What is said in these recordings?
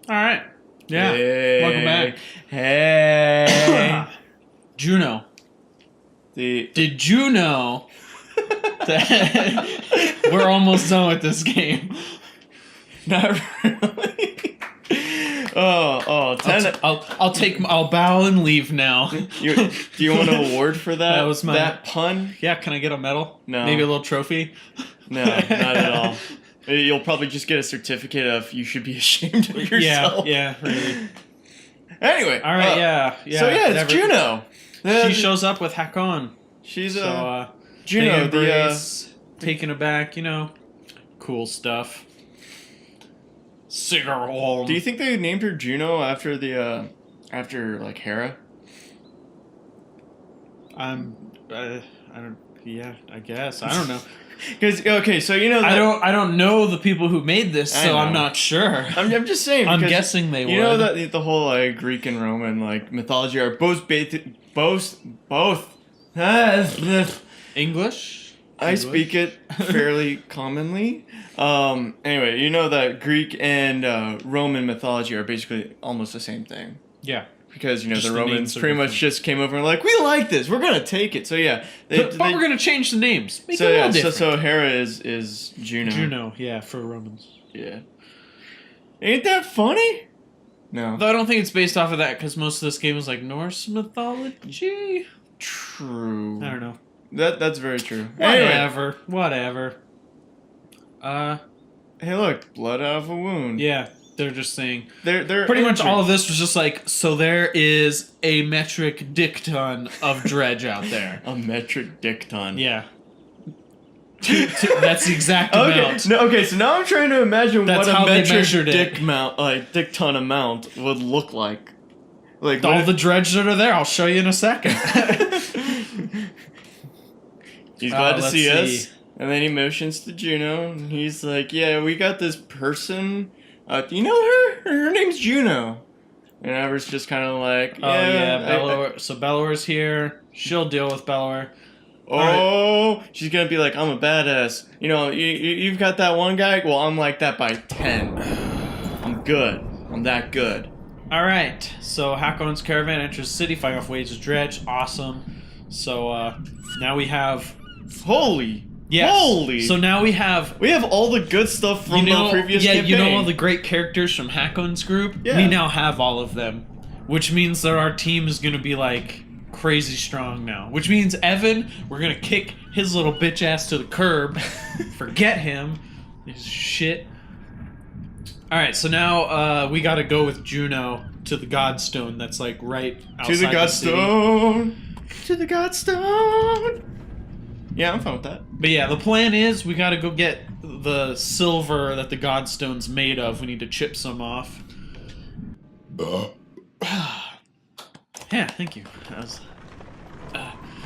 All right. Yeah. Hey. Welcome back. Hey. Juno. Did you know that we're almost done with this game? Not really. Oh, 10. I'll bow and leave now. Do you want an award for that? That was that pun? Yeah, can I get a medal? No. Maybe a little trophy? No, not at all. You'll probably just get a certificate of you should be ashamed of yourself. Yeah, really. Anyway. All right, yeah. So it's Juno. She shows up with Hakon. She's Juno, taken aback, cool stuff. Cigarette. Do you think they named her Juno after like Hera? I don't. Yeah, I guess. I don't know. Because so that, I don't know the people who made this, so I'm not sure. I'm just saying. I'm guessing they would. You know that the whole Greek and Roman mythology are both English. I speak it fairly commonly. Anyway, you know that Greek and Roman mythology are basically almost the same thing. Yeah. Because, the Romans pretty much just came over and we like this. We're going to take it. So, yeah. But we're going to change the names. Make it a little different. So Hera is Juno. Juno, yeah, for Romans. Yeah. Ain't that funny? No. Though I don't think it's based off of that, because most of this game is Norse mythology. True. I don't know. That's very true. Whatever. Hey, look. Blood out of a wound. Yeah. They're just saying. They're pretty much all of this was just so there is a metric dick ton of dredge out there. A metric dick ton. Yeah. That's the exact amount. So now I'm trying to imagine what a metric dick ton amount would look like. All the dredge that are there, I'll show you in a second. He's glad to see us. And then he motions to Juno, and he's like, yeah, we got this person. Do you know her? Her name's Juno. And Ever's just kind of like, Belor. So Belor's here. She'll deal with Belor. She's gonna be like, I'm a badass. You've got that one guy? Well, I'm like that by 10. I'm good. I'm that good. Alright, so Hakon's caravan enters the city, fighting off waves of dredge. Awesome. So, now we have... Holy! Yes. Holy! So now we have all the good stuff from the previous campaign. All the great characters from Hakon's group? Yeah. We now have all of them. Which means that our team is gonna be, crazy strong now. Which means Evan, we're gonna kick his little bitch ass to the curb. Forget him. He's shit. Alright, so now we gotta go with Juno to the Godstone that's right outside to the Godstone. To the Godstone. Yeah, I'm fine with that. But yeah, the plan is we gotta go get the silver that the Godstone's made of. We need to chip some off. Yeah, thank you.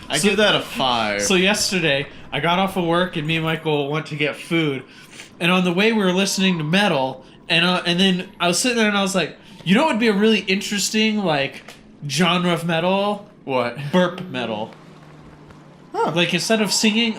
I give that a 5. So yesterday, I got off of work and me and Michael went to get food. And on the way, we were listening to metal. And then I was sitting there and I was like, what would be a really interesting, genre of metal? What? Burp metal. Huh. Instead of singing,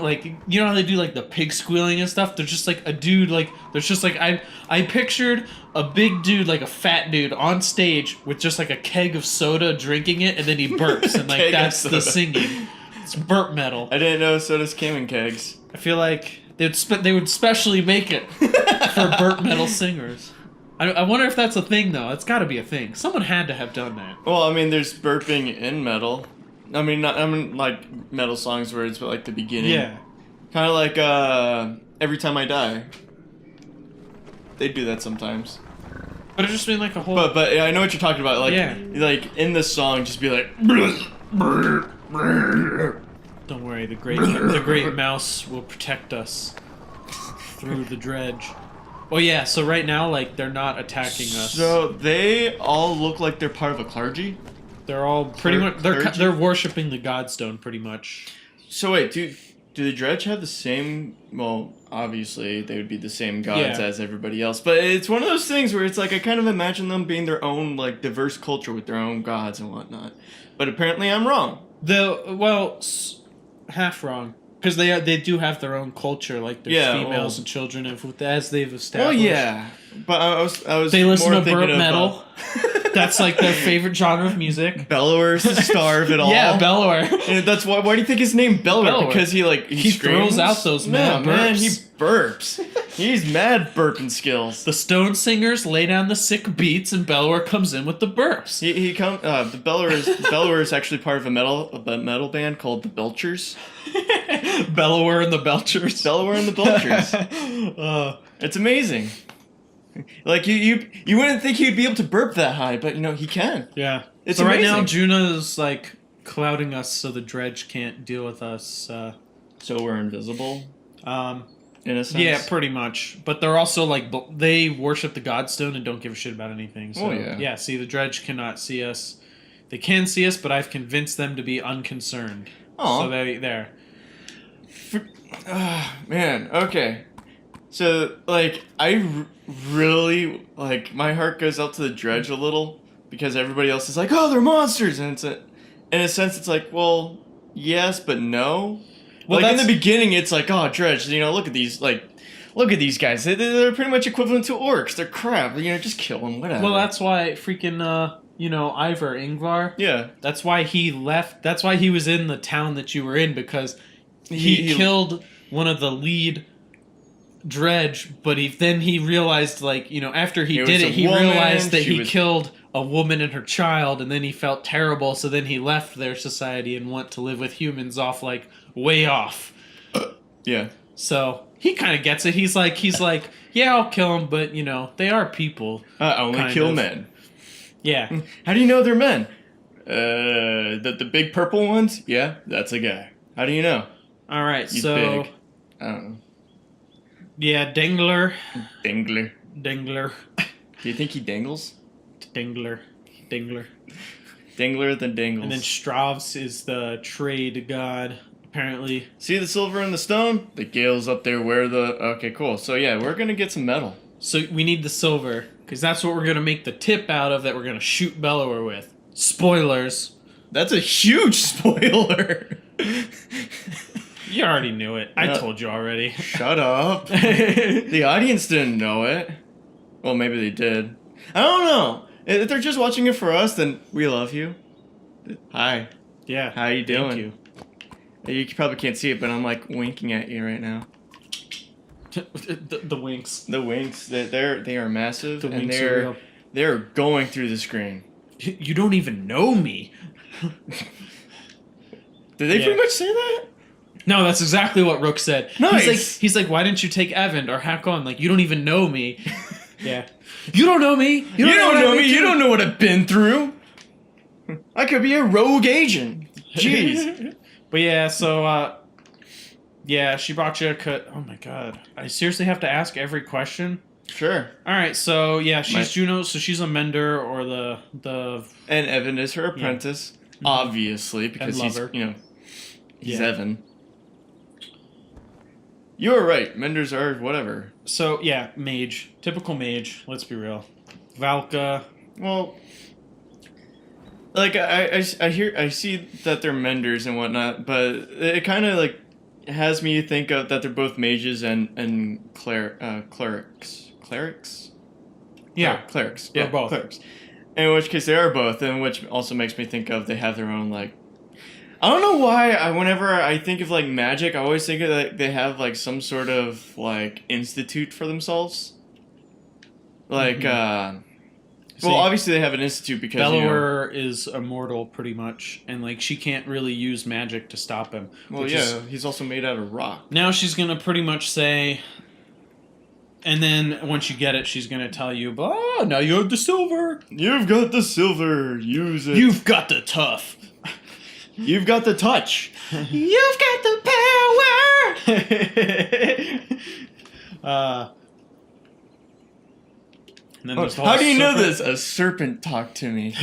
you know how they do, the pig squealing and stuff? There's just, a dude, there's just, I pictured a big dude, a fat dude, on stage with just, a keg of soda drinking it, and then he burps, and, that's the singing. It's burp metal. I didn't know sodas came in kegs. I feel like they would specially make it for burp metal singers. I wonder if that's a thing, though. It's got to be a thing. Someone had to have done that. Well, there's burping in metal. Metal songs where it's the beginning. Yeah. Kind of Every Time I Die. They do that sometimes. But it just mean a whole... But I know what you're talking about. In the song, just be Don't worry, the great mouse will protect us through the dredge. Oh yeah, so right now, they're not attacking us. So they all look like they're part of a clergy? They're all pretty much they're worshiping the Godstone pretty much. So wait, do the dredge have the same? Well, obviously they would be the same gods as everybody else, but it's one of those things where it's I kind of imagine them being their own diverse culture with their own gods and whatnot. But apparently I'm wrong. Half wrong. Because they do have their own culture, like there's females and children, as they've established. Well, yeah, but I was. They listen more to burp thinking metal. That's like their favorite genre of music. Bellower's the star of it all. Yeah, Bellower. And that's why. Why do you think his name Bellower? Because he throws out those mad burps. Man, he burps. He's mad burping skills. The Stone Singers lay down the sick beats, and Bellower comes in with the burps. The Bellower is actually part of a metal band called the Belchers. Bellower and the Belchers. Bellower and the Belchers. It's amazing. Like you wouldn't think he'd be able to burp that high, but he can. Yeah. It's so amazing. Right now Juno's like clouding us so the dredge can't deal with us. So we're invisible. In a sense. Yeah, pretty much. But they're also like they worship the Godstone and don't give a shit about anything. So yeah, see, the dredge cannot see us. They can see us, but I've convinced them to be unconcerned. Oh. So there. Man, okay. So, like, really, like, my heart goes out to the dredge a little because everybody else is like, oh, they're monsters. And in a sense, it's like, well, yes, but no. Well, like, in the beginning, it's like, oh, dredge, look at these guys. They're pretty much equivalent to orcs. They're crap. Just kill them, whatever. Well, that's why freaking, Ivar Ingvar. Yeah. That's why he left. That's why he was in the town that you were in, because he killed one of the lead dredge, but then he realized, like, after he did it, he realized that he killed a woman and her child, and then he felt terrible, so then he left their society and went to live with humans way off. Yeah. So he kind of gets it. He's like, yeah, I'll kill them, but they are people. I only kill men. Yeah. How do you know they're men? The big purple ones? Yeah, that's a guy. How do you know? All right, He's so big. I don't know. Yeah, Dingler. Dingler. Do you think he dangles? Dingler. Dingler than dangles. And then Stravs is the trade god, apparently. See the silver and the stone? The Gale's up there where the... Okay, cool. So yeah, we're going to get some metal. So we need the silver, because that's what we're going to make the tip out of that we're going to shoot Bellower with. Spoilers. That's a huge spoiler. You already knew it. I told you already. Shut up. The audience didn't know it. Well, maybe they did. I don't know. If they're just watching it for us, then we love you. Hi. Yeah. How you doing? Thank you. You probably can't see it, but I'm like winking at you right now. The winks. The winks. They are massive. The winks are real. They're going through the screen. You don't even know me. Did they pretty much say that? No, that's exactly what Rook said. Nice. He's like, why didn't you take Evan or hack on? Like, you don't even know me. Yeah. You don't know me. You don't know me. You don't know what I've been through. I could be a rogue agent. Jeez. But yeah, so, Shibacha could... Oh my god. I seriously have to ask every question? Sure. Alright, so, yeah, she's Juno, so she's a mender, or the... And Evan is her apprentice, obviously, because he's, he's Evan. You were right. Menders are whatever. So, yeah, mage. Typical mage. Let's be real. Valka. Well, like, I see that they're menders and whatnot, but it kind of, like, has me think of that they're both mages and clerics. Clerics? Yeah. Clerics. Yeah, both. Clerics. In which case they are both, and which also makes me think of they have their own, like... I don't know why, whenever I think of, like, magic, I always think of, like, they have, like, some sort of, like, institute for themselves. Like, well, obviously they have an institute because, Bellower is immortal, pretty much, and, like, she can't really use magic to stop him. Well, yeah, he's also made out of rock. Now she's gonna pretty much say... And then, once you get it, she's gonna tell you, oh, now you have the silver! You've got the silver, use it. You've got the tough! You've got the touch. You've got the power! And then how do you know this? A serpent talked to me.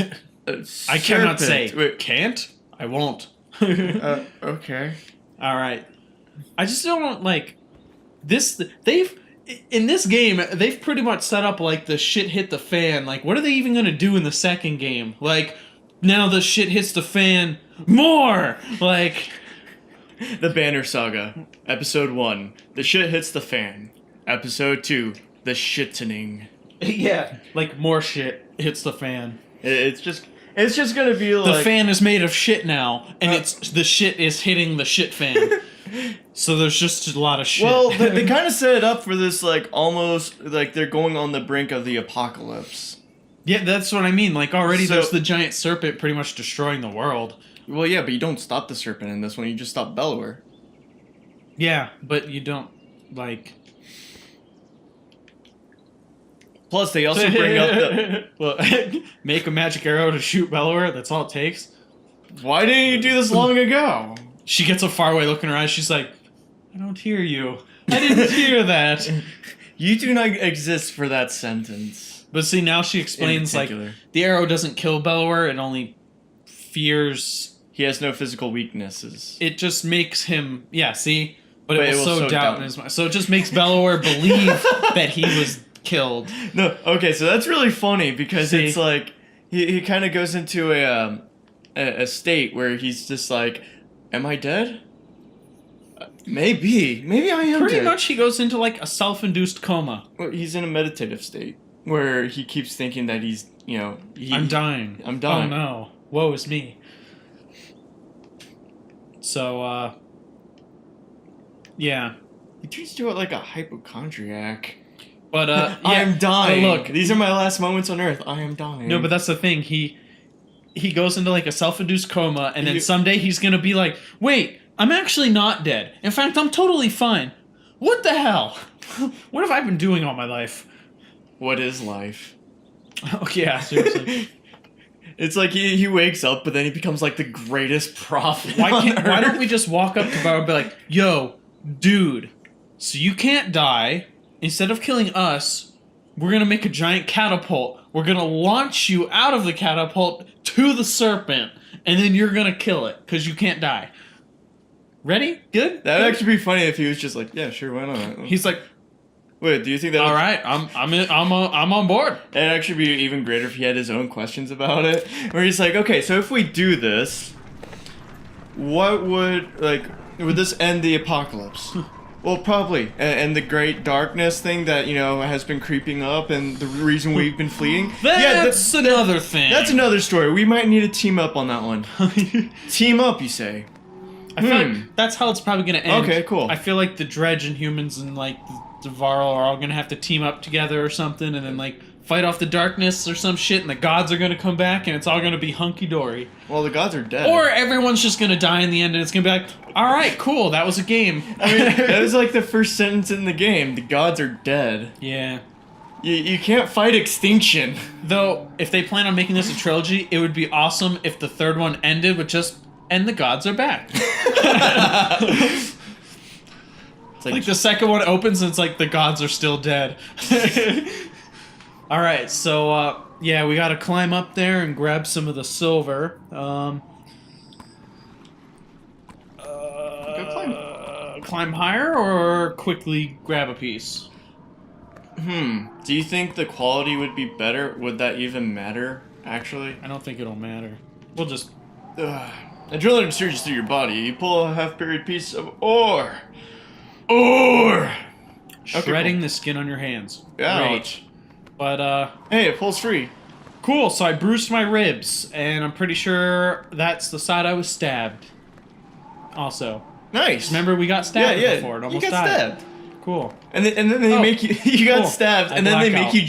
I cannot say. Wait. Can't? I won't. Okay. Alright. I just don't, like... In this game, they've pretty much set up, like, the shit hit the fan. Like, what are they even gonna do in the second game? Like, now the shit hits the fan more! Like, The Banner Saga. Episode 1. The shit hits the fan. Episode 2. The shittening. Yeah, like more shit hits the fan. It's just gonna be like... The fan is made of shit now, and the shit is hitting the shit fan. So there's just a lot of shit. Well, they kind of set it up for this, like, almost, like, they're going on the brink of the apocalypse. Yeah, that's what I mean. Like, already there's the giant serpent pretty much destroying the world. Well, yeah, but you don't stop the serpent in this one. You just stop Bellower. Yeah, but you don't, like... Plus, they also bring up the... Well, make a magic arrow to shoot Bellower. That's all it takes. Why didn't you do this long ago? She gets a faraway look in her eyes. She's like, I don't hear you. I didn't hear that. You do not exist for that sentence. But see, now she explains, like, the arrow doesn't kill Bellower. It only fears... He has no physical weaknesses. It just makes him... Yeah, see? But it will sow doubt doubt in his mind. So it just makes Bellower believe that he was killed. No, okay, so that's really funny because it's like... He kind of goes into a state where he's just like... Am I dead? Maybe. Maybe I am Pretty dead. much he goes into, like, a self-induced coma. Well, he's in a meditative state where he keeps thinking that he's, you know... I'm dying. I'm dying. Oh, no. Woe is me. So, yeah. He turns to it like a hypochondriac. But, yeah, I'm dying. look. These are my last moments on Earth. I am dying. No, but that's the thing. He goes into, like, a self-induced coma, and then someday he's gonna be like, wait, I'm actually not dead. In fact, I'm totally fine. What the hell? What have I been doing all my life? What is life? Oh, yeah, seriously. It's like he wakes up, but then he becomes, like, the greatest prophet Why don't we just walk up to Bar and be like, yo, dude, so you can't die. Instead of killing us, we're gonna make a giant catapult. We're gonna launch you out of the catapult to the serpent, and then you're gonna kill it, because you can't die. Ready? Good? That would actually be funny if he was just like, yeah, sure, why not? He's like, wait, do you think that... All right, I'm on board. It'd actually be even greater if he had his own questions about it. Where he's like, okay, so if we do this, what would this end the apocalypse? Well, probably. And the great darkness thing that, you know, has been creeping up and the reason we've been fleeing. That's another thing. That's another story. We might need to team up on that one. Team up, you say? I feel like that's how it's probably going to end. Okay, cool. I feel like the Dredge and humans and, like, the Varl are all going to have to team up together or something and then, like, fight off the darkness or some shit and the gods are going to come back and it's all going to be hunky-dory. Well, the gods are dead. Or everyone's just going to die in the end and it's going to be like, alright, cool, that was a game. I mean, that was like the first sentence in the game. The gods are dead. Yeah. You can't fight extinction. Though, if they plan on making this a trilogy, it would be awesome if the third one ended with just, and the gods are back. It's like the second one opens and it's like the gods are still dead. Alright, so, yeah, we gotta climb up there and grab some of the silver. Climb higher or quickly grab a piece? Do you think the quality would be better? Would that even matter, actually? I don't think it'll matter. We'll just... Adrenaline surges through your body. You pull a half-buried piece of ore. Ore! Shredding the skin on your hands. Ouch. Great. But, hey, it pulls free. Cool, so I bruised my ribs, and I'm pretty sure that's the side I was stabbed. Also. Nice. Remember, we got stabbed before. It almost you got died. stabbed. Cool. And then they make you... You got stabbed, and then they make you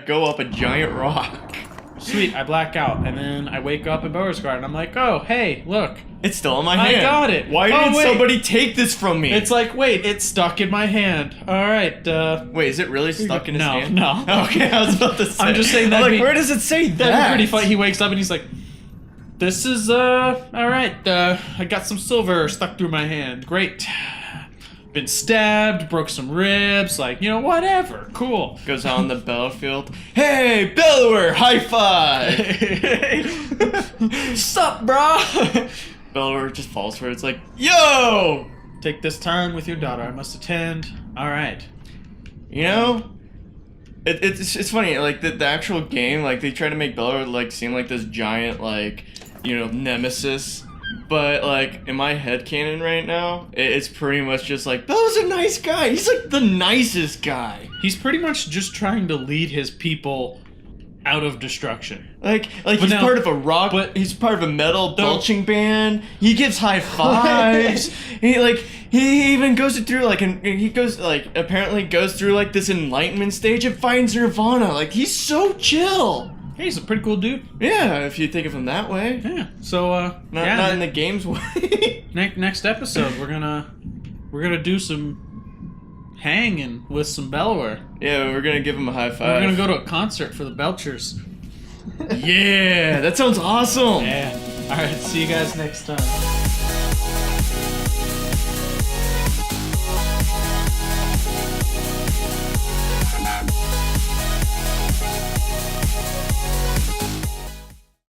go up a giant rock. Sweet, I black out, and then I wake up in Beauregard, and I'm like, oh, hey, look. It's still in my hand. I got it. Why did somebody take this from me? It's like, wait, it's stuck in my hand. All right, Wait, is it really stuck in his hand? No. Okay, I was about to say. I'm just saying that. Like, where does it say that? That'd be pretty funny. He wakes up and he's like, this is, all right, I got some silver stuck through my hand. Great. Been stabbed, broke some ribs, like, you know, whatever. Cool. Goes out on the battlefield. Hey, Bellower, high five! Sup, brah? Bellower just falls for it. It's like, yo! Take this time with your daughter. I must attend. All right. You know, it's funny. Like the actual game, like they try to make Bellower like seem like this giant, like, you know, nemesis. But, like, in my headcanon right now, it's pretty much just like, Bella's a nice guy. He's, like, the nicest guy. He's pretty much just trying to lead his people out of destruction. Like he's part of a rock, but he's part of a metal belching band. He gives high fives. he even goes through, like, apparently goes through, like, this enlightenment stage and finds Nirvana. Like, he's so chill. Hey, he's a pretty cool dude. Yeah, if you think of him that way. Yeah. So not in the game's way. Next episode, we're gonna do some hanging with some Belware. Yeah, we're gonna give him a high five. We're gonna go to a concert for the Belchers. Yeah, that sounds awesome. Yeah. All right. See you guys next time.